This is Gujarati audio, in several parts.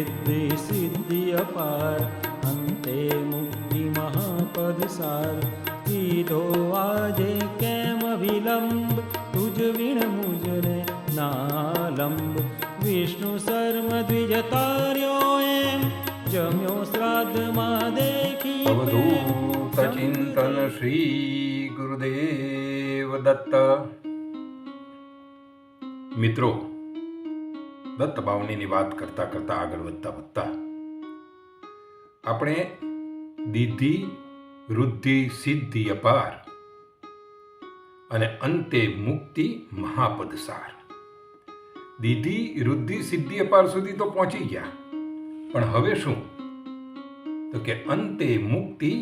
સિદ્ધિ સિદ્ધિ અપાર અંતે મુક્તિ મહાપદ સાર કીધો આજે કેમ વિલંબ તુજ વિણ મુજને નાલંબ વિષ્ણુ શર્મ દ્વિજ તાર્યો એમ જમ્યો શ્રાદ્ધમાં દેખી અવધૂત ચિંતન શ્રી ગુરુદેવ દત્ત. મિત્રો, દત્ત બાવણીની વાત કરતા કરતા આગળ વધતા આપણે દીધી વૃદ્ધિ સિદ્ધિ અપાર અને અંતે મુક્તિ મહાપદ સાર. દીધી વૃદ્ધિ સિદ્ધિ અપાર સુધી તો પહોંચી ગયા, પણ હવે શું? તો કે અંતે મુક્તિ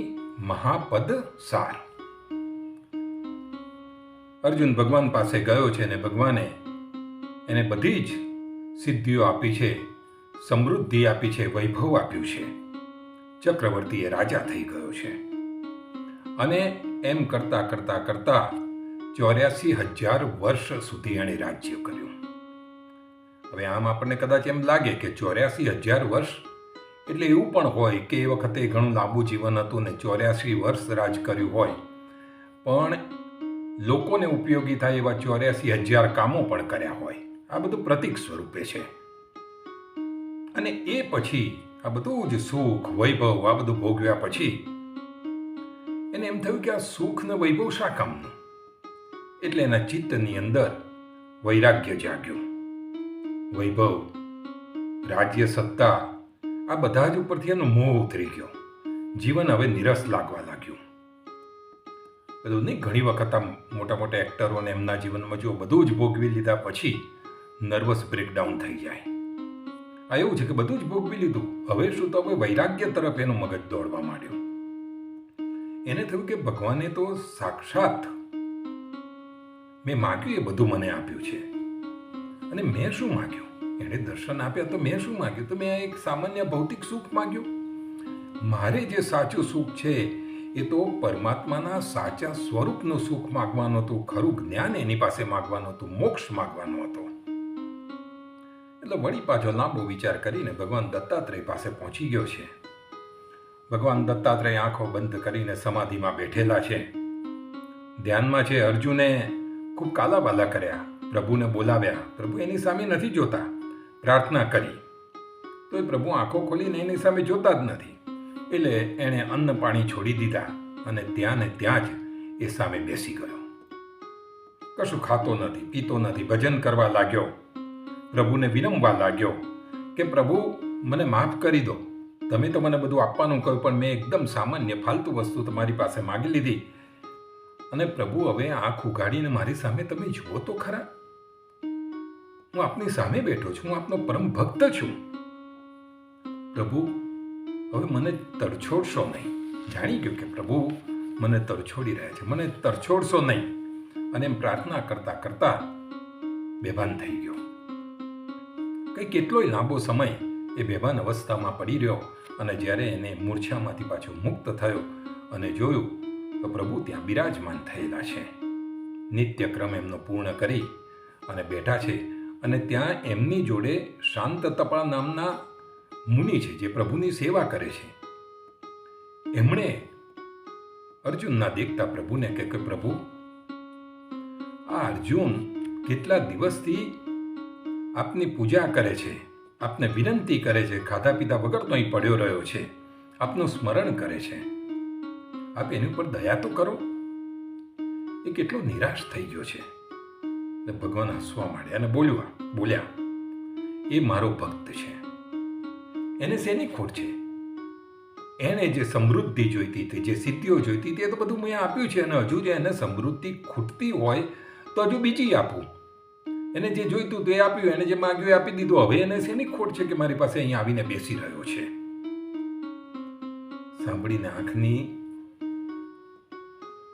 મહાપદ સાર. અર્જુન ભગવાન પાસે ગયો છે અને ભગવાને એને બધી જ સિદ્ધિઓ આપી છે, સમૃદ્ધિ આપી છે, વૈભવ આપ્યું છે. ચક્રવર્તીએ રાજા થઈ ગયો છે અને એમ કરતા 84,000 વર્ષ સુધી એણે રાજ્ય કર્યું. હવે આમ આપણને કદાચ એમ લાગે કે 84,000 વર્ષ એટલે એવું પણ હોય કે એ વખતે ઘણું લાંબુ જીવન હતું ને 84 વર્ષ રાજ કર્યું હોય, પણ લોકોને ઉપયોગી થાય એવા 84,000 કામો પણ કર્યા હોય. આ બધું પ્રતીક સ્વરૂપે છે. અને એ પછી આ બધું જ સુખ વૈભવ આ બધું ભોગવ્યા પછી એને એમ થયું કે આ સુખ ને વૈભવ શા કામનું? એટલે એના ચિત્તની અંદર વૈરાગ્ય જાગ્યું. વૈભવ, રાજ્ય, સત્તા આ બધા જ ઉપરથી એનો મોહ ઉતરી ગયો. જીવન હવે નિરસ લાગવા લાગ્યું. બધું નહીં, ઘણી વખત આમ મોટા એક્ટરોને એમના જીવનમાં જો બધું જ ભોગવી લીધા પછી નર્વસ બ્રેકડાઉન થઈ જાય. આ એવું છે કે બધું જ ભોગવી લીધું, હવે શું? તો હવે વૈરાગ્ય તરફ એનું મગજ દોડવા માંડ્યું. એને થયું કે ભગવાને તો સાક્ષાત મેં માગ્યું એ બધું મને આપ્યું છે, અને મેં શું માગ્યું? એણે દર્શન આપ્યા તો મેં શું માગ્યું? તો મેં એક સામાન્ય ભૌતિક સુખ માગ્યું. મારે જે સાચું સુખ છે એ તો પરમાત્માના સાચા સ્વરૂપનું સુખ માગવાનું હતું, ખરું જ્ઞાન એની પાસે માગવાનું હતું, મોક્ષ માગવાનો હતો. એટલે વળી પાછો લાંબો વિચાર કરીને ભગવાન દત્તાત્રેય પાસે પહોંચી ગયો છે. ભગવાન દત્તાત્રેય આંખો બંધ કરીને સમાધિમાં બેઠેલા છે, ધ્યાનમાં છે. અર્જુને ખૂબ કાલાબાલા કર્યા, પ્રભુને બોલાવ્યા. પ્રભુ એની સામે નથી જોતા. પ્રાર્થના કરી તો એ પ્રભુ આંખો ખોલીને એની સામે જોતા જ નથી. એટલે એણે અન્ન પાણી છોડી દીધા અને ત્યાં ને ત્યાં જ એ સામે બેસી ગયો. કશું ખાતો નથી, પીતો નથી, ભજન કરવા લાગ્યો. પ્રભુને વિનમવા લાગ્યો કે પ્રભુ મને માફ કરી દો, તમે તો મને બધું આપવાનું કહ્યું, પણ મેં એકદમ સામાન્ય ફાલતુ વસ્તુ તમારી પાસે માગી લીધી. અને પ્રભુ હવે આંખ ઉગાડીને મારી સામે તમે જુઓ તો ખરા, હું આપની સામે બેઠો છું, હું આપનો પરમ ભક્ત છું. પ્રભુ હવે મને તરછોડશો નહીં. જાણી ગયો કે પ્રભુ મને તરછોડી રહ્યા છે, મને તરછોડશો નહીં. અને એમ પ્રાર્થના કરતા બેભાન થઈ ગયો. કંઈ કેટલોય લાંબો સમય એ બેભાન અવસ્થામાં પડી રહ્યો. અને જ્યારે એને મૂર્છામાંથી પાછો મુક્ત થયો અને જોયું તો પ્રભુ ત્યાં બિરાજમાન થયેલા છે. નિત્યક્રમ એમનો પૂર્ણ કરી અને બેઠા છે. અને ત્યાં એમની જોડે શાંત તપા નામના મુનિ છે જે પ્રભુની સેવા કરે છે. એમણે અર્જુનના દેખતા પ્રભુને કહે કે પ્રભુ, આ અર્જુન કેટલા દિવસથી આપની પૂજા કરે છે, આપને વિનંતી કરે છે, ખાધા પીધા વગર તો અહીં પડ્યો રહ્યો છે, આપનું સ્મરણ કરે છે, આપ એની ઉપર દયા તો કરો. એ કેટલો નિરાશ થઈ ગયો છે. ભગવાન હસવા માંડ્યા અને બોલ્યા, એ મારો ભક્ત છે, એને શેની ખોટ છે? એને જે સમૃદ્ધિ જોઈતી હતી, જે સિદ્ધિઓ જોઈતી હતી, એ તો બધું મેં આપ્યું છે. અને હજુ જે એને સમૃદ્ધિ ખૂટતી હોય તો હજુ બીજી આપું. એને જે જોઈતું તે આપ્યું, એને જે માંગ્યું એ આપી દીધું. હવે એને શેની ખોટ છે કે મારી પાસે અહીંયા આવીને બેસી રહ્યો છે? સાંભળીને આંખની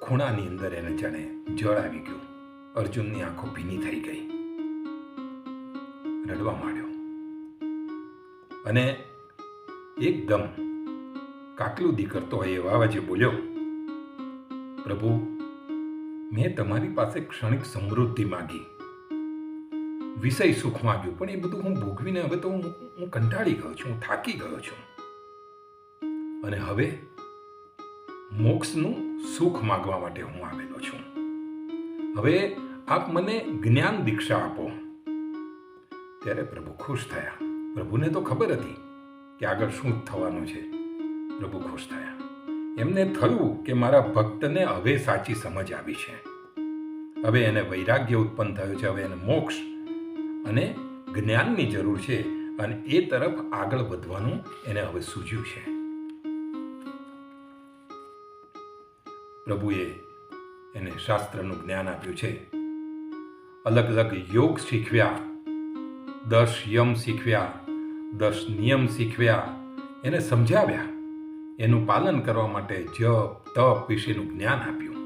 ખૂણાની અંદર એને જાણે જળ આવી ગયું. અર્જુનની આંખો ભીની થઈ ગઈ, રડવા માંડ્યો અને એકદમ કાકલુદી કરતો હોય એવા અવાજે બોલ્યો, પ્રભુ, મેં તમારી પાસે ક્ષણિક સમૃદ્ધિ માગી વિષય સુખ માંગ્યું, પણ એ બધું હું ભોગવીને હવે તો હું કંટાળી ગયો છું, હું થાકી ગયો છું, અને હવે મોક્ષનું સુખ માગવા માટે હું આવેલો છું. હવે આપ મને જ્ઞાન દીક્ષા આપો. ત્યારે પ્રભુ ખુશ થયા. પ્રભુને તો ખબર હતી કે આગળ શું થવાનું છે. પ્રભુ ખુશ થયા. એમને થયું કે મારા ભક્તને હવે સાચી સમજ આવી છે, હવે એને વૈરાગ્ય ઉત્પન્ન થયો છે, હવે એને મોક્ષ અને જ્ઞાનની જરૂર છે, અને એ તરફ આગળ વધવાનું એને હવે સૂઝ્યું છે. પ્રભુએ એને શાસ્ત્રનું જ્ઞાન આપ્યું છે, અલગ અલગ યોગ શીખવ્યા, 10 યમ શીખવ્યા, 10 નિયમ શીખવ્યા, એને સમજાવ્યા, એનું પાલન કરવા માટે જપ તપ વિશેનું જ્ઞાન આપ્યું,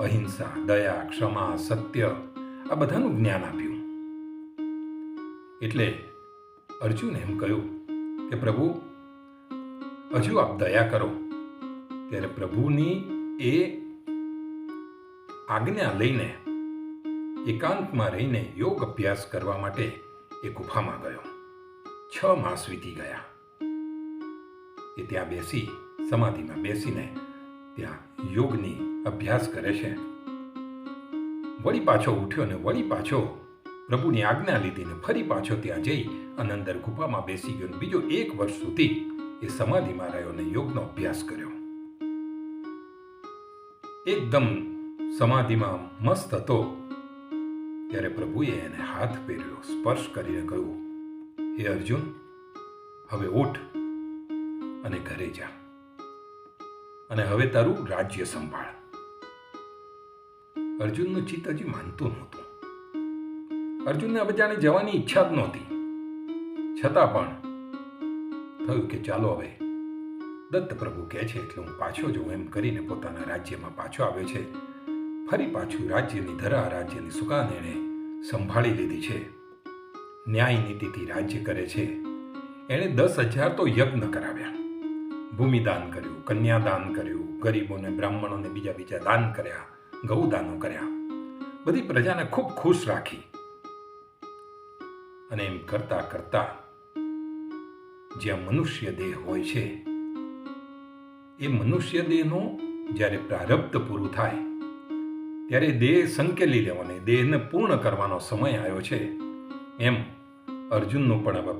અહિંસા, દયા, ક્ષમા, સત્ય, આ બધાનું જ્ઞાન આપ્યું. એટલે અર્જુન એમ કહ્યું કે પ્રભુ હજુ આપ દયા કરો. ત્યારે પ્રભુની એ આજ્ઞા લઈને એકાંતમાં રહીને યોગ અભ્યાસ કરવા માટે એ ગુફામાં ગયો. 6 માસ વીતી ગયા. એ ત્યાં બેસી સમાધિમાં બેસીને ત્યાં યોગની અભ્યાસ કરે છે. વળી પાછો ઉઠ્યો ને વળી પાછો પ્રભુની આજ્ઞા લીધીને ફરી પાછો ત્યાં જઈ અને અંદર ગુફામાં બેસી ગયો. બીજો 1 વર્ષ સુધી એ સમાધિમાં રહ્યો ને યોગનો અભ્યાસ કર્યો. એકદમ સમાધિમાં મસ્ત હતો. ત્યારે પ્રભુએ એને હાથ ફેર્યો, સ્પર્શ કરીને કહ્યું, હે અર્જુન, હવે ઉઠ અને ઘરે જા, અને હવે તારું રાજ્ય સંભાળ. અર્જુનનું ચિત્ત હજી માનતું નહોતું. અર્જુનને હવે જાણે જવાની ઈચ્છા જ નહોતી. છતાં પણ થયું કે ચાલો હવે દત્ત પ્રભુ કહે છે એટલે હું પાછો જઉં, એમ કરીને પોતાના રાજ્યમાં પાછો આવ્યો છે. ફરી પાછું રાજ્યની ધરા, રાજ્યની સુકાન એણે સંભાળી લીધી છે. ન્યાય નીતિથી રાજ્ય કરે છે. એણે 10,000 તો યજ્ઞ કરાવ્યા, ભૂમિદાન કર્યું, કન્યાદાન કર્યું, ગરીબોને, બ્રાહ્મણોને બીજા દાન કર્યા, ગૌદાનો કર્યા, બધી પ્રજાને ખૂબ ખુશ રાખી. અને એમ કરતા કરતા જ્યાં મનુષ્ય દેહ હોય છે, એ મનુષ્ય દેહનો જ્યારે પ્રારબ્ધ પૂરું થાય ત્યારે દેહ સંકેલી લેવાનો, દેહને પૂર્ણ કરવાનો સમય આવ્યો છે. એમ અર્જુનનું પણ હવે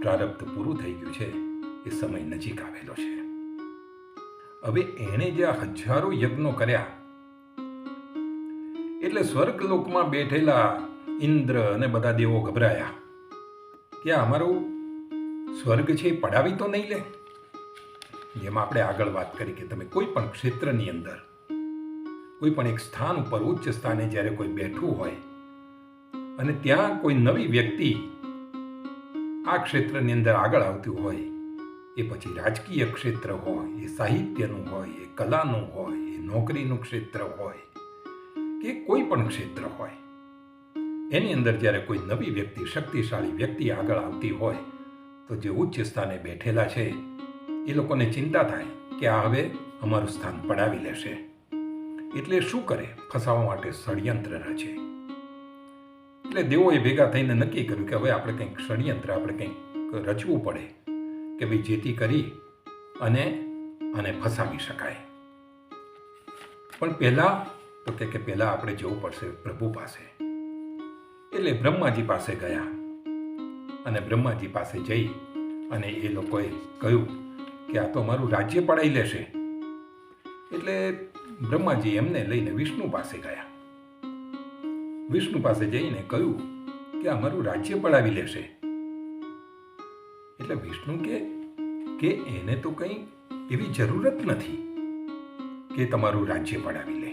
પ્રારબ્ધ પૂરું થઈ ગયું છે. એ સમય નજીક આવેલો છે. હવે એણે જે 1000 યજ્ઞો કર્યા એટલે સ્વર્ગલોકમાં બેઠેલા ઇન્દ્ર અને બધા દેવો ગભરાયા કે અમારું સ્વર્ગ છે એ પડાવી તો નહીં લે. જેમ આપણે આગળ વાત કરી કે તમે કોઈ પણ ક્ષેત્રની અંદર કોઈ પણ એક સ્થાન ઉપર ઉચ્ચ સ્થાને જ્યારે કોઈ બેઠું હોય અને ત્યાં કોઈ નવી વ્યક્તિ આ ક્ષેત્રની અંદર આગળ આવતું હોય, એ પછી રાજકીય ક્ષેત્ર હોય, એ સાહિત્યનું હોય, એ કલાનું હોય, એ નોકરીનું ક્ષેત્ર હોય કે કોઈ પણ ક્ષેત્ર હોય, એની અંદર જ્યારે કોઈ નવી વ્યક્તિ, શક્તિશાળી વ્યક્તિ આગળ આવતી હોય તો જે ઉચ્ચ સ્થાને બેઠેલા છે એ લોકોને ચિંતા થાય કે આ હવે અમારું સ્થાન પડાવી લેશે. એટલે શું કરે? ફસાવવા માટે ષડયંત્ર રચે. એટલે દેવોએ ભેગા થઈને નક્કી કર્યું કે હવે આપણે કંઈક ષડયંત્ર, આપણે કંઈક રચવું પડે કે ભાઈ જેથી કરી અને ફસાવી શકાય. પણ પહેલા તો કે પહેલા આપણે જવું પડશે પ્રભુ પાસે. એટલે બ્રહ્માજી પાસે ગયા અને બ્રહ્માજી પાસે જઈ અને એ લોકોએ કહ્યું કે આ તો અમારું રાજ્ય પડાવી લેશે. એટલે બ્રહ્માજી એમને લઈને વિષ્ણુ પાસે ગયા. વિષ્ણુ પાસે જઈને કહ્યું કે અમારું રાજ્ય પડાવી લેશે. એટલે વિષ્ણુ કે એને તો કંઈ એવી જરૂરત નથી કે તમારું રાજ્ય પડાવી લે.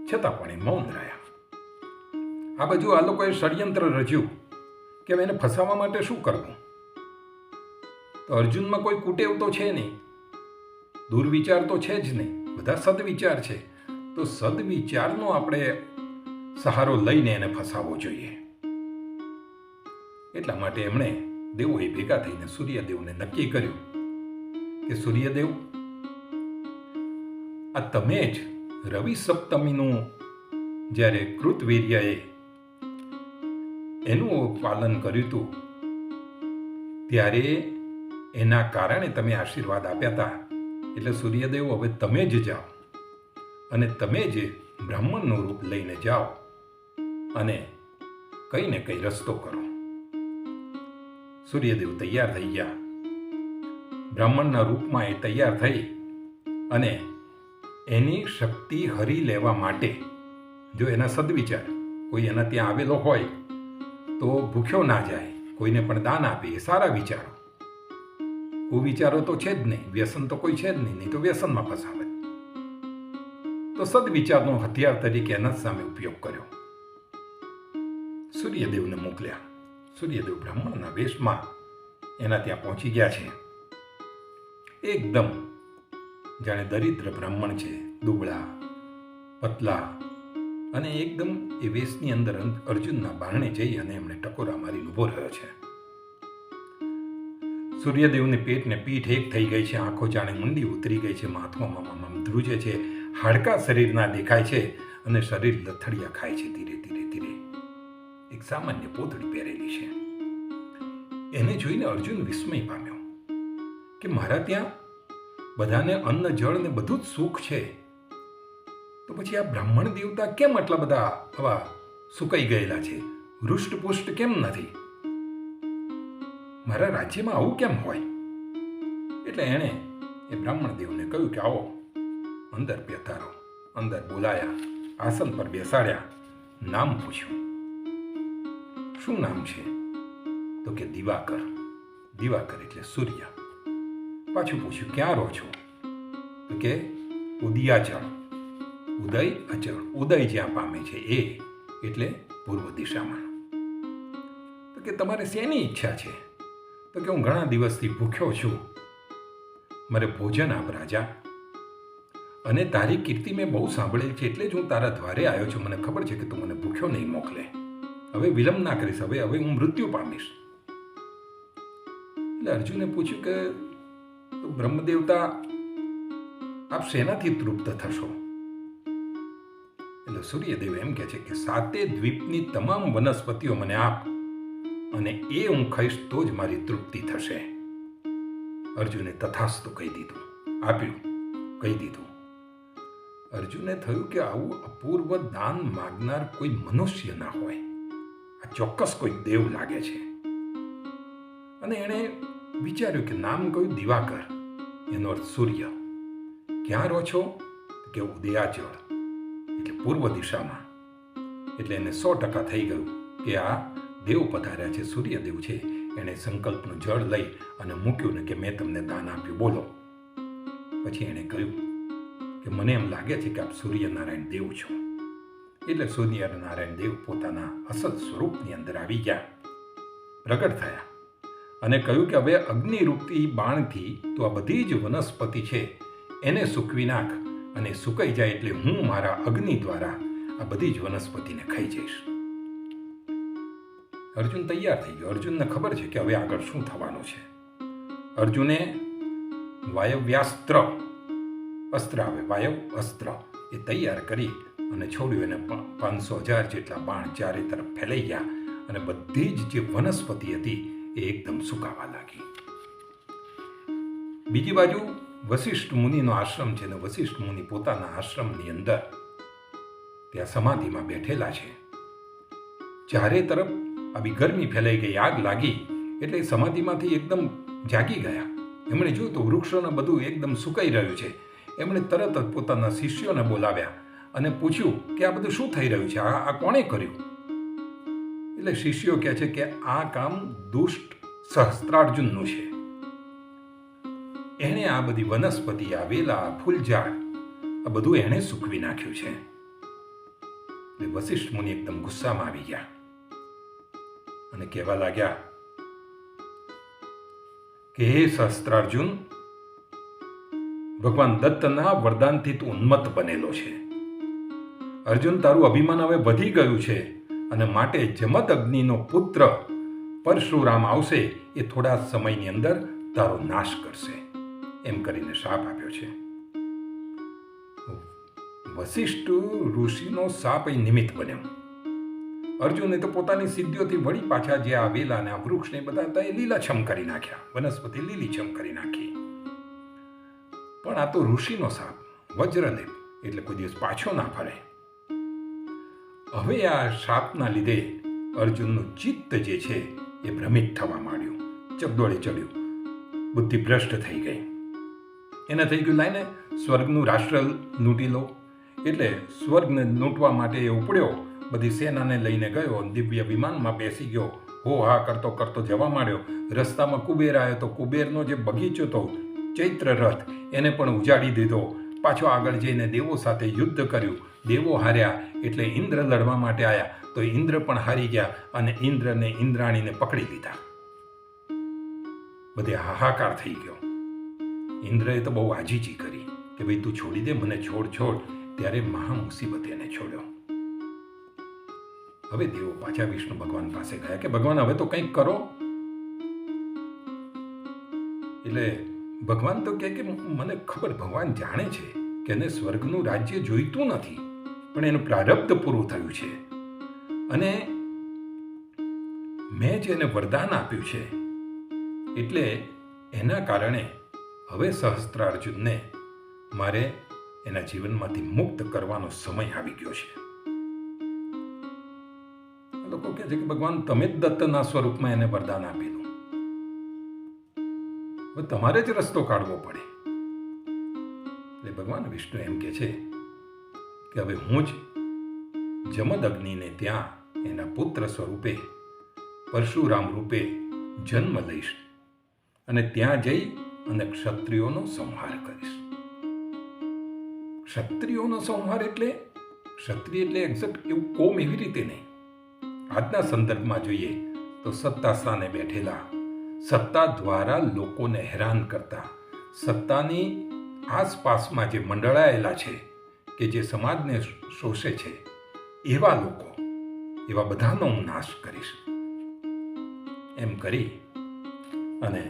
છતાં પણ એ મૌન રહ્યા. આ બાજુ આ લોકોએ ષડયંત્ર રચ્યું કે હવે એને ફસાવવા માટે શું કરવું. તો અર્જુનમાં કોઈ કુટેવ તો છે નહીં, દુર્વિચાર તો છે જ નહીં, બધા સદવિચાર છે. તો સદવિચારનો આપણે સહારો લઈને એને ફસાવવો જોઈએ. એટલા માટે એમણે દેવોએ ભેગા થઈને સૂર્યદેવને નક્કી કર્યું કે સૂર્યદેવ, આ તમે જ રવિ સપ્તમીનું જ્યારે કૃતવીર્યએ એનું પાલન કર્યું હતું ત્યારે એના કારણે તમે આશીર્વાદ આપ્યા હતા. એટલે સૂર્યદેવ હવે તમે જ જાઓ અને તમે જ બ્રાહ્મણનું રૂપ લઈને જાઓ અને કંઈ ને કંઈ રસ્તો કરો. સૂર્યદેવ તૈયાર થઈ ગયા. બ્રાહ્મણના રૂપમાં એ તૈયાર થઈ અને એની શક્તિ હરી લેવા માટે, જો એના સદવિચાર, કોઈ એના ત્યાં આવેલો હોય તો ભૂખ્યો ના જાય, કોઈને પણ દાન આપે, એ સારા વિચારો. કુવિચારો તો છે જ નહીં, વ્યસન તો કોઈ છે જ નહીં તો વ્યસનમાં ફસાવે. તો સદવિચારનો હથિયાર તરીકે એના સામે ઉપયોગ કર્યો. સૂર્યદેવને મોકલ્યા. સૂર્યદેવ બ્રાહ્મણના વેશમાં એના ત્યાં પહોંચી ગયા છે. એકદમ જાણે દરિદ્ર બ્રાહ્મણ છે, દુબળા પતલા, અને એકદમ એ વેશની અંદર અર્જુનના બારણે જઈ અને એમણે ટકોરા મારી ઊભો રહ્યો છે. સૂર્યદેવને પેટને પીઠ એક થઈ ગઈ છે, આંખો જાણે મુંડી ઉતરી ગઈ છે, માથામાં ધ્રુજે છે, હાડકા શરીરના દેખાય છે અને શરીર લથડિયા ખાય છે ધીરે ધીરે ધીરે. એક સામાન્ય પોતળી પહેરેલી છે. એને જોઈને અર્જુન વિસ્મય પામ્યો કે મારા ત્યાં બધાને અન્ન જળ ને બધું જ સુખ છે, તો પછી આ બ્રાહ્મણ દેવતા કેમ આટલા બધા આવા સુકાઈ ગયેલા છે, હૃષ્ટપુષ્ટ કેમ નથી? મારા રાજ્યમાં આવું કેમ હોય? એટલે એણે એ બ્રાહ્મણ દેવને કહ્યું કે આવો અંદર બેસાડો. અંદર બોલાયા, આસન પર બેસાડ્યા, નામ પૂછ્યું. શું નામ છે? તો કે દિવાકર. દિવાકર એટલે સૂર્ય. પાછું પૂછ્યું ક્યાં રહો છો? તો કે ઉદયાચળ. ઉદય અચળ, ઉદય જ્યાં પામે છે એ, એટલે પૂર્વ દિશામાં. તો કે તમારે શેની ઈચ્છા છે? તો કે હું ઘણા દિવસથી ભૂખ્યો છું, મારે ભોજન આપ રાજા, અને તારી કીર્તિ મેં બહુ સાંભળેલી છે એટલે જ હું તારા દ્વારે આવ્યો છું. મને ખબર છે કે તું મને ભૂખ્યો નહીં મોકલે. હવે વિલંબ ના કરીશ, હવે હું મૃત્યુ પામીશ. એટલે અર્જુને પૂછ્યું કે બ્રહ્મદેવતા આપ શેનાથી તૃપ્ત થશો? એટલે સૂર્યદેવ એમ કહે છે કે 7 દ્વીપની તમામ વનસ્પતિઓ મને આપ, અને એ હું ખાઈશ તો જ મારી તૃપ્તિ થશે. અર્જુને તથાસ્તુ કહી દીધું, આપ્યું, કહી દીધું. અર્જુને થયું કે આવું અપૂર્વ દાન માગનાર કોઈ મનુષ્ય ના હોય, આ ચોક્કસ કોઈ દેવ લાગે છે. અને એણે વિચાર્યું કે નામ કયું? દિવાકર, એનો અર્થ સૂર્ય. ક્યાં રહો છો? કે ઉદયાચળ, એટલે પૂર્વ દિશામાં. એટલે એને 100% થઈ ગયું કે આ દેવ પધાર્યા છે, સૂર્યદેવ છે. એણે સંકલ્પનું જળ લઈ અને મૂક્યું ને કે મેં તમને દાન આપ્યું, બોલો. પછી એણે કહ્યું કે મને એમ લાગે છે કે આપ સૂર્યનારાયણ દેવ છો. એટલે સૂર્યનારાયણ દેવ પોતાના અસલ સ્વરૂપની અંદર આવી ગયા, પ્રગટ થયા અને કહ્યું કે હવે અગ્નિરૂપી બાણથી તો આ બધી જ વનસ્પતિ છે એને સૂકવી નાખ, અને સુકાઈ જાય એટલે હું મારા અગ્નિ દ્વારા આ બધી જ વનસ્પતિને ખાઈ જઈશ. અર્જુન તૈયાર થઈ ગયો. અર્જુનને ખબર છે કે હવે આગળ શું થવાનું છે. અર્જુને વાયવ્યાસ્ત્ર, અસ્ત્ર આવે, વાયવ અસ્ત્ર, એ તૈયાર કરી અને છોડ્યું. એને 500,000 જેટલા બાણ ચારે તરફ ફેલાઈ ગયા અને બધી જ જે વનસ્પતિ હતી એ એકદમ સુકાવા લાગી. બીજી બાજુ વશિષ્ઠ મુનિનો આશ્રમ છે, ને વશિષ્ઠ મુનિ પોતાના આશ્રમની અંદર ત્યાં સમાધિમાં બેઠેલા છે. ચારે તરફ આવી ગરમી ફેલાઈ ગઈ, આગ લાગી એટલે સમાધિમાંથી એકદમ જાગી ગયા. એમણે જોયું તો વૃક્ષોને બધું એકદમ સુકાઈ રહ્યું છે. એમણે તરત જ પોતાના શિષ્યોને બોલાવ્યા અને પૂછ્યું કે આ બધું શું થઈ રહ્યું છે, આ કોણે કર્યું? એટલે શિષ્યો કહે છે કે આ કામ દુષ્ટ સહસ્ત્રાર્જુનનું છે. એણે આ બધી વનસ્પતિ, આ વેલા, ફૂલઝાડ, આ બધું એણે સૂકવી નાખ્યું છે. એટલે વશિષ્ઠ મુનિ એકદમ ગુસ્સામાં આવી ગયા અને કહેવા લાગ્યા કે હે સહસ્ત્રાર્જુન, ભગવાન દત્તના વરદાનથી તું ઉન્મત્ત બનેલો છે. અર્જુન, તારું અભિમાન હવે વધી ગયું છે અને માટે જમદ અગ્નિનો પુત્ર પરશુરામ આવશે, એ થોડા સમયની અંદર તારો નાશ કરશે. એમ કરીને શાપ આપ્યો છે. વશિષ્ઠ ઋષિનો શાપ એ નિમિત્ત બન્યો અર્જુને તો પોતાની સિદ્ધિઓથી વળી પાછા જે આ વેલા ને આ વૃક્ષને બધા હતા એ લીલાછમ કરી નાખ્યા, વનસ્પતિ લીલીછમ કરી નાખી. પણ આ તો ઋષિનો સાપ, વજ્રદેવ, એટલે કોઈ દિવસ પાછો ના ફરે. હવે આ શાપના લીધે અર્જુનનું ચિત્ત જે છે એ ભ્રમિત થવા માંડ્યું, ચગદોળે ચડ્યું, બુદ્ધિ ભ્રષ્ટ થઈ ગઈ. એને થઈ ગયું લાઈને સ્વર્ગનું રાષ્ટ્ર લૂંટી લો. એટલે સ્વર્ગને લૂંટવા માટે એ ઉપડ્યો, બધી સેનાને લઈને ગયો, દિવ્ય વિમાનમાં બેસી ગયો, હો હા કરતો કરતો જવા માંડ્યો. રસ્તામાં કુબેર આવ્યો તો કુબેરનો જે બગીચો હતો, ચૈત્ર રથ, એને પણ ઉજાડી દીધો. પાછો આગળ જઈને દેવો સાથે યુદ્ધ કર્યું, દેવો હાર્યા એટલે ઇન્દ્ર લડવા માટે આવ્યા તો ઇન્દ્ર પણ હારી ગયા અને ઇન્દ્રને ઇન્દ્રાણીને પકડી લીધા. બધે હાહાકાર થઈ ગયો. ઇન્દ્રએ તો બહુ આજીજી કરી કે ભાઈ તું છોડી દે, મને છોડ. ત્યારે મહા મુસીબત એને છોડ્યો. હવે દેવો પાછા વિષ્ણુ ભગવાન પાસે ગયા કે ભગવાન હવે તો કંઈક કરો. એટલે ભગવાન તો કહે કે મને ખબર, ભગવાન જાણે છે કે એને સ્વર્ગનું રાજ્ય જોઈતું નથી, પણ એનું પ્રારબ્ધ પૂરું થયું છે અને મેં જે એને વરદાન આપ્યું છે એટલે એના કારણે હવે સહસ્ત્રાર્જુનને મારે એના જીવનમાંથી મુક્ત કરવાનો સમય આવી ગયો છે. લોકો કહે છે કે ભગવાન તમે જ દત્તના સ્વરૂપમાં એને વરદાન આપેલું, હવે તમારે જ રસ્તો કાઢવો પડે. એટલે ભગવાન વિષ્ણુ એમ કહે છે કે હવે હું જ જમદગ્નિને ત્યાં એના પુત્ર સ્વરૂપે પરશુરામ રૂપે જન્મ લઈશ અને ત્યાં જઈ અને ક્ષત્રિયોનો સંહાર કરીશ. ક્ષત્રિયોનો સંહાર એટલે ક્ષત્રિય એટલે એક્ઝેક્ટ એવું કોમ એવી રીતે નહીં. આજના સંદર્ભમાં જોઈએ તો સત્તા સ્થાને બેઠેલા, સત્તા દ્વારા લોકોને હેરાન કરતા, સત્તાની આસપાસમાં જે મંડળાયેલા છે કે જે સમાજને શોષે છે, એવા લોકો, એવા બધાનો હું નાશ કરીશ. એમ કરી અને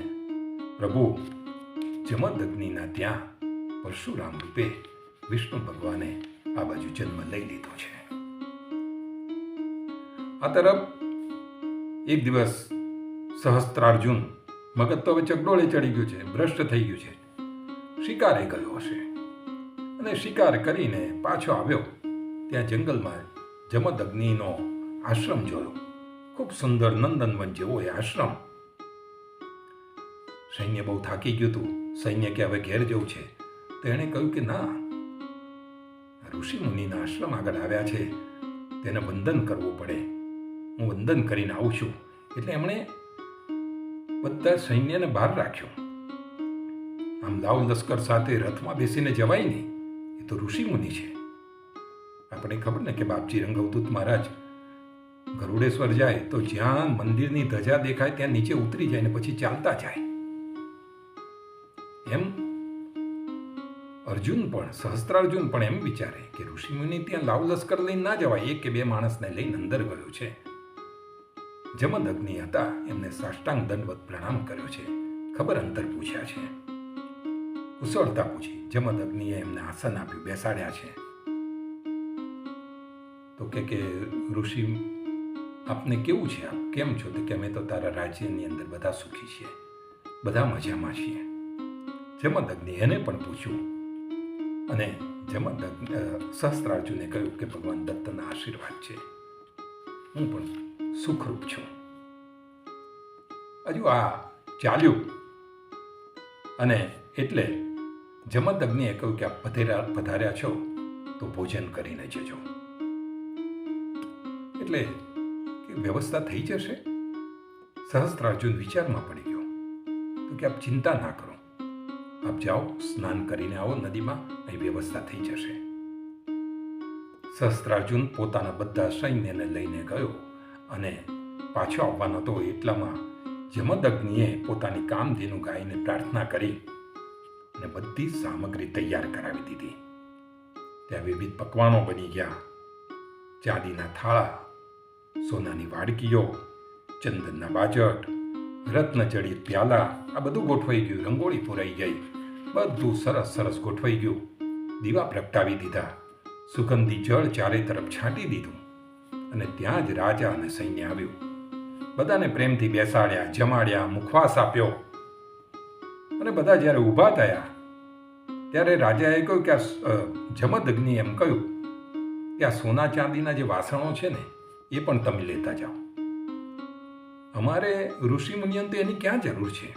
પ્રભુ જમદગ્નિના ત્યાં પરશુરામ રૂપે વિષ્ણુ ભગવાને આ બાજુ જન્મ લઈ લીધો છે. આ તરફ એક દિવસ સહસ્ત્રાર્જુન, મગજ તો હવે ચગડોળે ચડી ગયું છે, ભ્રષ્ટ થઈ ગયું છે, શિકારે ગયો હશે અને શિકાર કરીને પાછો આવ્યો. ત્યાં જંગલમાં જમદગ્નિનો આશ્રમ જોયો, ખૂબ સુંદર નંદનવન જેવો એ આશ્રમ. સૈન્ય બહુ થાકી ગયું હતું, સૈન્ય કે હવે ઘેર જવું છે તો એણે કહ્યું કે ના, ઋષિ મુનિના આશ્રમ આગળ આવ્યા છે, તેને વંદન કરવું પડે, હું વંદન કરીને આવું છું. એટલે એમણે બધા સૈન્યને બહાર રાખ્યો. આમ લાવ લશ્કર સાથે રથમાં બેસીને જવાય નહીં, એ તો ઋષિ મુનિ છે. આપણે ખબર ને કે બાપજી રંગવદૂત મહારાજ ગરુડેશ્વર જાય તો જ્યાં મંદિરની ધજા દેખાય ત્યાં નીચે ઉતરી જાય ને પછી ચાલતા જાય. એમ અર્જુન પણ, સહસ્ત્રાર્જુન પણ એમ વિચારે કે ઋષિમુનિ ત્યાં લાવ લશ્કર લઈને ના જવાય, એક કે બે માણસને લઈને અંદર ગયો છે. જમદગ્નિ હતા, એમને સાષ્ટાંગ દંડવત પ્રણામ કર્યો છે, ખબર અંતર પૂછ્યા છે, કુશળતા પૂછી. જમદગ્નિએ એમને આસન આપ્યું, બેસાડ્યા છે. તો કે ઋષિ આપને કેવું છે, આપ કેમ છો? તો કે અમે તો તારા રાજ્યની અંદર બધા સુખી છીએ, બધા મજામાં છીએ. જમદગ્નિ એને પણ પૂછ્યું અને સહસ્ત્રાર્જુને કહ્યું કે ભગવાન દત્તના આશીર્વાદ છે, હું પણ સુખરૂપ છું. હજુ આ ચાલ્યું અને એટલે જમદગ્નિએ કહ્યું કે આપ પધાર્યા છો તો ભોજન કરીને જજો. એટલે વ્યવસ્થા થઈ જશે. સહસ્ત્રાર્જુન વિચારમાં પડી ગયો તો કે આપ ચિંતા ના કરો, આપ જાઓ, સ્નાન કરીને આવો નદીમાં, અહીં વ્યવસ્થા થઈ જશે. સહસ્ત્રાર્જુન પોતાના બધા સૈન્યને લઈને ગયો અને પાછો આવવાનો હતો. એટલામાં જમદગ્નિએ પોતાની કામધેનુ ગાયને પ્રાર્થના કરી અને બધી સામગ્રી તૈયાર કરાવી દીધી. ત્યાં વિવિધ પકવાનો બની ગયા, ચાંદીના થાળા, સોનાની વાડકીઓ, ચંદનના બાજટ, રત્નજડિત પ્યાલા, આ બધું ગોઠવાઈ ગયું. રંગોળી પૂરાઈ ગઈ, બધું સરસ સરસ ગોઠવાઈ ગયું. દીવા પ્રગટાવી દીધા, સુગંધી જળ ચારે તરફ છાંટી દીધું અને ત્યાં જ રાજા અને સૈન્ય આવ્યું. બધાને પ્રેમથી બેસાડ્યા, જમાડ્યા, મુખવાસ આપ્યો. અને બધા જ્યારે ઊભા થયા ત્યારે રાજાએ કહ્યું કે જમદગ્નિ એમ કહ્યું કે આ સોના ચાંદીના જે વાસણો છે ને એ પણ તમે લેતા જાઓ. અમારે ઋષિમુનિઓને તો એની ક્યાં જરૂર છે?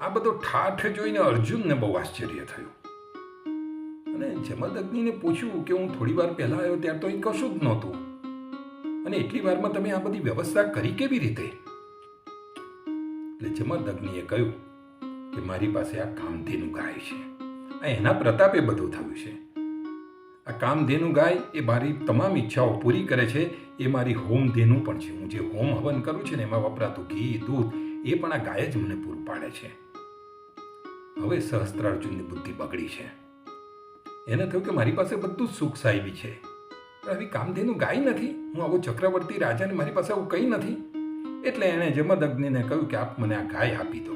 આ બધો ઠાઠ જોઈને અર્જુનને બહુ આશ્ચર્ય થયું. અને જમદગ્નિને પૂછ્યું કે હું થોડી વાર પહેલા આવ્યો ત્યારે તો અહીં કશું જ નહોતું, અને એટલી વારમાં તમે આ બધી વ્યવસ્થા કરી કેવી રીતે? એટલે જમદગ્નિએ કહ્યું કે મારી પાસે આ કામધેનુ ગાય છે, આ એના પ્રતાપે બધું થયું છે. આ કામધેનુ ગાય એ મારી તમામ ઈચ્છાઓ પૂરી કરે છે. એ મારી હોમધેનુ પણ છે. હું જે હોમ હવન કરું છું ને એમાં વપરાતું ઘી, દૂધ એ પણ આ ગાય જ મને પૂરું પાડે છે. હવે સહસ્ત્રાર્જુનની બુદ્ધિ બગડી છે. એને થયું કે મારી પાસે બધું સુખ સાહેબી છે, પણ આવી કામધેનુ ગાય નથી. હું આવો ચક્રવર્તી રાજાને મારી પાસે આવું કંઈ નથી. એટલે એણે જમદગ્નિને કહ્યું કે આપ મને આ ગાય આપી દો.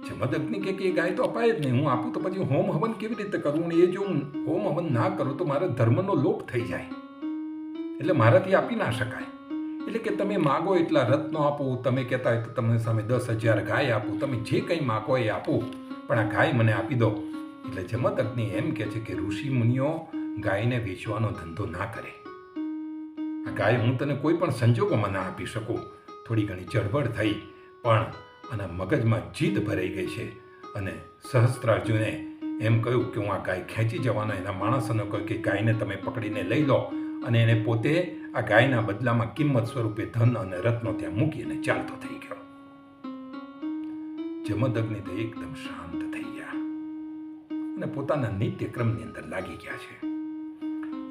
જમદગ્નિ કે એ ગાય તો અપાય જ નહીં. હું આપું તો પછી હોમ હવન કેવી રીતે કરવું? અને એ જો હું હોમ હવન ના કરું તો મારા ધર્મનો લોપ થઈ જાય, એટલે મારાથી આપી ના શકાય. એટલે કે તમે માગો એટલા રત્નો આપો, તમે કહેતા હોય તો તમને સામે 10,000 ગાય આપું, તમે જે કંઈ માગો એ આપો, પણ આ ગાય મને આપી દો. એટલે જમદગ્નિ એમ કહે છે કે ઋષિ મુનિઓ ગાયને વેચવાનો ધંધો ના કરે. આ ગાય હું તને કોઈ પણ સંજોગોમાં ના આપી શકું. થોડી ઘણી ચળવળ થઈ, પણ આના મગજમાં જીદ ભરાઈ ગઈ છે. અને સહસ્ત્રાર્જુને એમ કહ્યું કે હું આ ગાય ખેંચી જવાનો. એના માણસોને કહ્યું કે ગાયને તમે પકડીને લઈ લો, અને એને પોતે આ ગાયના બદલામાં કિંમત સ્વરૂપે ધન અને રત્નો ત્યાં મૂકી અને ચાલતો થઈ ગયો. જમદગ્નિ તો એકદમ શાંત થઈ ગયા અને પોતાના નિત્યક્રમની અંદર લાગી ગયા છે.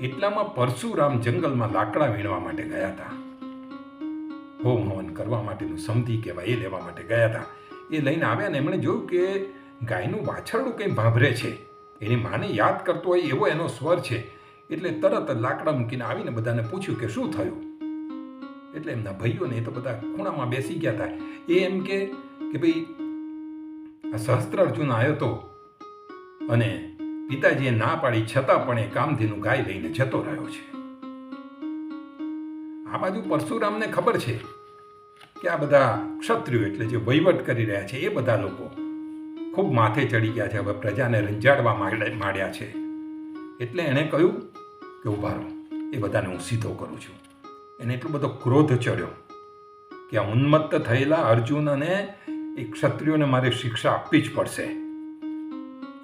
એટલામાં પરશુરામ જંગલમાં લાકડા વીણવા માટે ગયા હતા. હોમ હવન કરવા માટેનું સમધી કહેવાય એ લેવા માટે ગયા હતા. એ લઈને આવ્યા ને એમણે જોયું કે ગાયનું વાછરડું કંઈ ભાંભરે છે. એની માને યાદ કરતો હોય એવો એનો સ્વર છે. એટલે તરત જ લાકડા મૂકીને આવીને બધાને પૂછ્યું કે શું થયું? એટલે એમના ભાઈઓને તો બધા ખૂણામાં બેસી ગયા હતા. એ એમ કે ભાઈ આ સહસ્ત્રાર્જુન આવ્યો હતો અને પિતાજીએ ના પાડી છતાં પણ એ કામધેનુ ગાય લઈને જતો રહ્યો છે. આ બાજુ પરશુરામને ખબર છે કે આ બધા ક્ષત્રિયો એટલે જે વહીવટ કરી રહ્યા છે એ બધા લોકો ખૂબ માથે ચડી ગયા છે. હવે પ્રજાને રંજાડવા માંડ્યા છે. એટલે એણે કહ્યું કે ઉભા રહો, એ બધાને હું સીધો કરું છું. એને એટલો બધો ક્રોધ ચડ્યો કે આ ઉન્મત્ત થયેલા અર્જુન અને એ ક્ષત્રિયોને મારે શિક્ષા આપવી જ પડશે.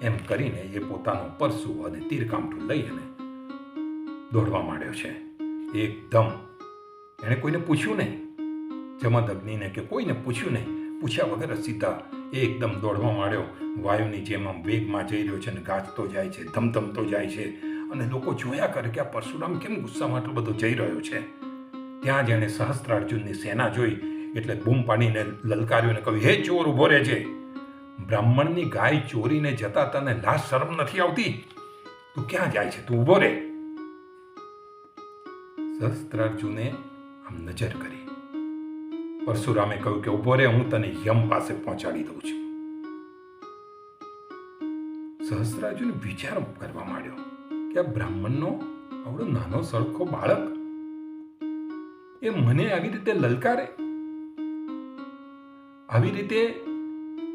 એમ કરીને એ પોતાનો પરસુ અને તીરકામઠું લઈ અને દોડવા માંડ્યો છે. એકદમ એણે કોઈને પૂછ્યું નહીં, જમદગ્નિને કે કોઈને પૂછ્યું નહીં, પૂછ્યા વગર સીધા એકદમ દોડવા માંડ્યો. વાયુની જેમ આમ વેગમાં જઈ રહ્યો છે અને ગાજતો જાય છે, ધમધમતો જાય છે. અને લોકો જોયા કરે કે આ પરશુરામ કેમ ગુસ્સામાં આટલો બધો જઈ રહ્યો છે. ત્યાં જ એણે સહસ્ત્રાર્જુનની સેના જોઈ એટલે બૂમ પાડીને લલકાર્યું અને કહ્યું, હે ચોર, ઉભો રહેજે. બ્રાહ્મણની ગાય ચોરીને જતા તને લાજ શરમ નથી આવતી? તું ક્યાં જાય છે? તું ઉભો રહે. સહસ્ત્રાર્જુને આમ નજર કરી. પરશુરામે કહ્યું કે ઉભો રહે, હું તને યમ પાસે પહોંચાડી દઉં છું. સહસ્ત્રાર્જુન વિચાર કરવા માંડ્યો કે આ બ્રાહ્મણનો આવડો નાનો સળખો બાળક એ મને આવી રીતે લલકારે, આવી રીતે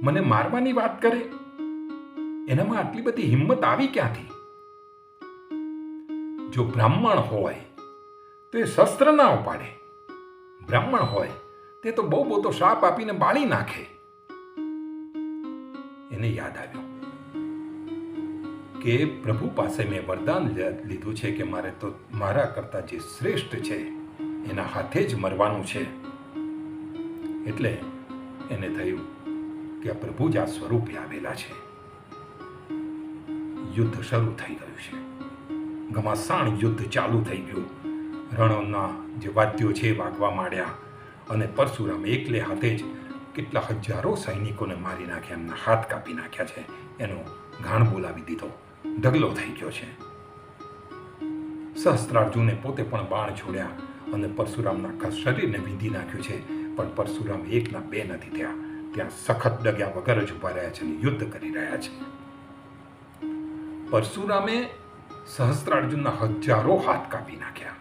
મને મારવાની વાત કરે, એનામાં આટલી બધી હિંમત આવી ક્યાંથી? જો બ્રાહ્મણ હોય તો એ શસ્ત્ર ના ઉપાડે. બ્રાહ્મણ હોય તે તો બહુ તો શાપ આપીને બાળી નાખે. એને યાદ આવ્યું કે પ્રભુ પાસે મેં વરદાન લીધું છે કે મારે તો મારા કરતા જે શ્રેષ્ઠ છે એના હાથે જ મરવાનું છે. એટલે એને થયું કે આ પ્રભુ જ આ સ્વરૂપે આવેલા છે. યુદ્ધ શરૂ થઈ ગયું છે. ઘમાસાણ યુદ્ધ ચાલુ થઈ ગયું. રણોના જે વાદ્યો છે વાગવા માંડ્યા અને પરશુરામ એકલે હાથે જ કેટલા હજારો સૈનિકોને મારી નાખ્યા, એમના હાથ કાપી નાખ્યા છે. એનો ઘાણ બોલાવી દીધો, ઢગલો થઈ ગયો છે. સહસ્ત્રાર્જુને પોતે પણ બાણ છોડ્યા અને પરશુરામના આખા શરીરને વીંધી નાખ્યું છે. પણ પરશુરામ એકના બે નથી થયા. ત્યાં સખત ડગ્યા વગર જ ઉભા રહ્યા છે અને યુદ્ધ કરી રહ્યા છે. પરશુરામે સહસ્ત્રાર્જુનના હજારો હાથ કાપી નાખ્યા,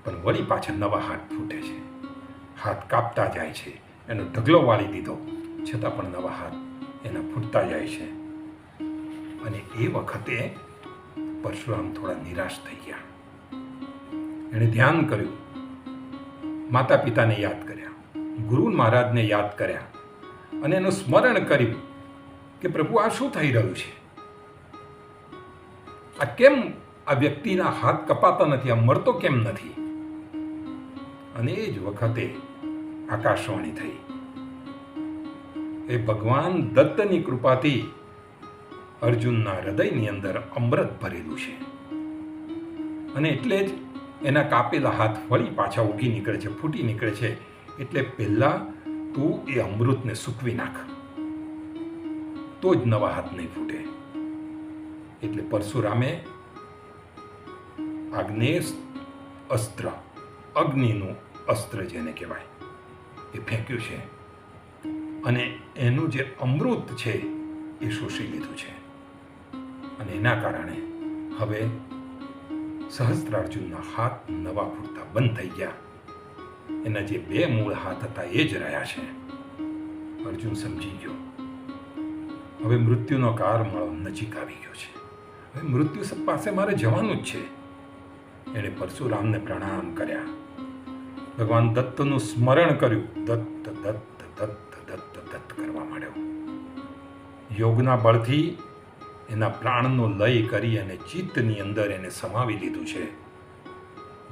પણ વળી પાછા નવા હાથ ફૂટે છે. હાથ કાપતા જાય છે, એનો ઢગલો વાળી દીધો, છતાં પણ નવા હાથ એના ફૂટતા જાય છે. અને એ વખતે પરશુરામ થોડા નિરાશ થઈ ગયા. એણે ધ્યાન કર્યું, માતા પિતાને યાદ કર્યા, ગુરુ મહારાજને યાદ કર્યા અને એનું સ્મરણ કર્યું કે પ્રભુ આ શું થઈ રહ્યું છે? આ કેમ આ વ્યક્તિના હાથ કપાતા નથી, આ મરતો કેમ નથી? અને એ જ વખતે આકાશવાણી થઈ. એ ભગવાન દત્તની કૃપાથી અર્જુનના હૃદયની અંદર અમૃત ભરેલું છે અને એટલે જ એના કાપેલા હાથ વળી પાછા ઉગી નીકળે છે, ફૂટી નીકળે છે. એટલે પહેલા તું એ અમૃતને સૂકવી નાખ, તો જ નવા હાથ નહીં ફૂટે. એટલે પરશુરામે આગ્નેય અસ્ત્ર, અગ્નિનું અસ્ત્ર જેને કહેવાય, એ ફેંક્યું છે અને એનું જે અમૃત છે એ શોષી લીધું છે. અને એના કારણે હવે સહસ્ત્રાર્જુનના હાથ નવા ફૂટતા બંધ થઈ ગયા. એના જે બે મૂળ હાથ હતા એ જ રહ્યા છે. અર્જુન સમજી ગયો, હવે મૃત્યુનો કાળ મારો નજીક આવી ગયો છે, હવે મૃત્યુ પાસે મારે જવાનું જ છે. એણે પરશુરામને પ્રણામ કર્યા, ભગવાન દત્તનું સ્મરણ કર્યું. દત્ત દત્ત દત્ત દત્ત દત્ત કરવા માંડ્યો. યોગના બળથી એના પ્રાણનો લય કરી અને ચિત્તની અંદર એને સમાવી લીધું છે.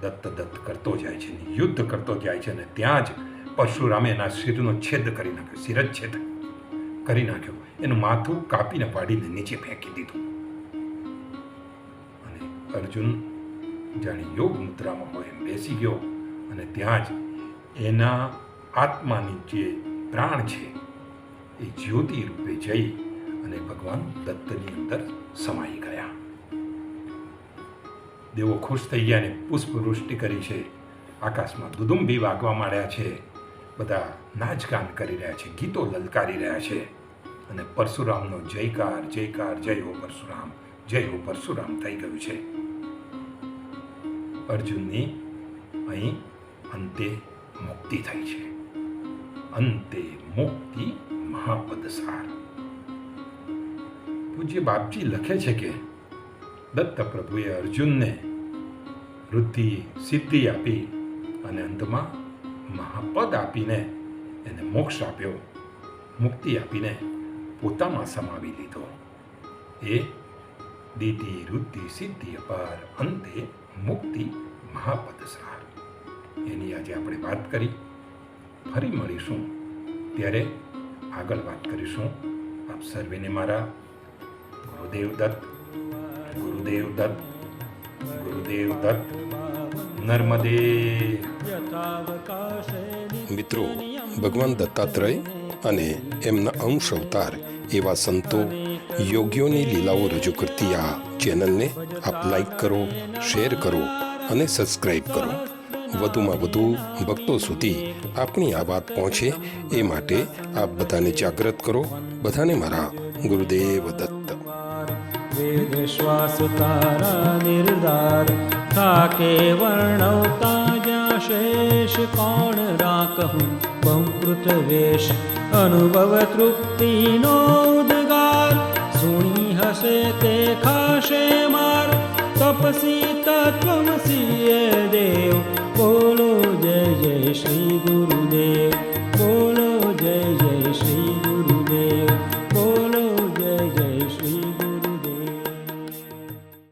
દત્ત દત્ત કરતો જાય છે, યુદ્ધ કરતો જાય છે અને ત્યાં જ પરશુરામે એના શિરનો છેદ કરી નાખ્યો, શિરચ્છેદ કરી નાખ્યો. એનું માથું કાપીને પાડીને નીચે ફેંકી દીધું. અને અર્જુન જાણે યોગ મુદ્રામાં હોય એમ બેસી ગયો અને ત્યાં જ એના આત્માની જે પ્રાણ છે એ જ્યોતિ રૂપે જઈ અને ભગવાન દત્તની અંદર સમાઈ ગયા. દેવો ખુશ થઈ ગયા અને પુષ્પવૃષ્ટિ કરી છે. આકાશમાં દુદુંબી વાગવા માંડ્યા છે, બધા નાચગાન કરી રહ્યા છે, ગીતો લલકારી રહ્યા છે અને પરશુરામનો જયકાર જયકાર, જય હો પરશુરામ, જય હો પરશુરામ થઈ ગયું છે. અર્જુનની અહીં અંતે મુક્તિ થઈ છે. અંતે મુક્તિ મહાપદસાર. પૂજ્ય બાપજી લખે છે કે દત્ત પ્રભુએ અર્જુનને વૃદ્ધિ સિદ્ધિ આપી અને અંતમાં મહાપદ આપીને એને મોક્ષ આપ્યો, મુક્તિ આપીને પોતામાં સમાવી લીધો. એ દીતિ વૃદ્ધિ સિદ્ધિ અપાર, અંતે મુક્તિ મહાપદસાર. એની આજે આપણે વાત કરી. ફરી મળીશું ત્યારે આગળ વાત કરીશું. આપ સર્વેને મારા ગુરુદેવ દત્ત, ગુરુદેવ દત્ત, ગુરુદેવ દત્ત. નર્મદે. મિત્રો, ભગવાન દત્તાત્રેય અને એમના અંશ અવતાર એવા સંતો યોગીઓની લીલાઓ રજૂ કરતી આ ચેનલને આપ લાઈક કરો, શેર કરો અને સબસ્ક્રાઈબ કરો. વધુમાં વધુ ભક્તો સુધી આપણી આ વાત પહોંચે એ માટે આપ બધાને જાગૃત કરો. બધાને મારા ગુરુદેવ દત્ત. વેદ શ્વાસ તારા નિર્ધાર, થાકે વર્ણવતા જ્યાં શેષ, કોણ રાખું બહુકૃત વેશ, અનુભવ તૃપ્તિનો ઉદ્ગાર, સુણી હશે તે ખાશે માર, તપસી તત્વમસી એ દેવ, બોલો જય જય શ્રી ગુરુદેવ.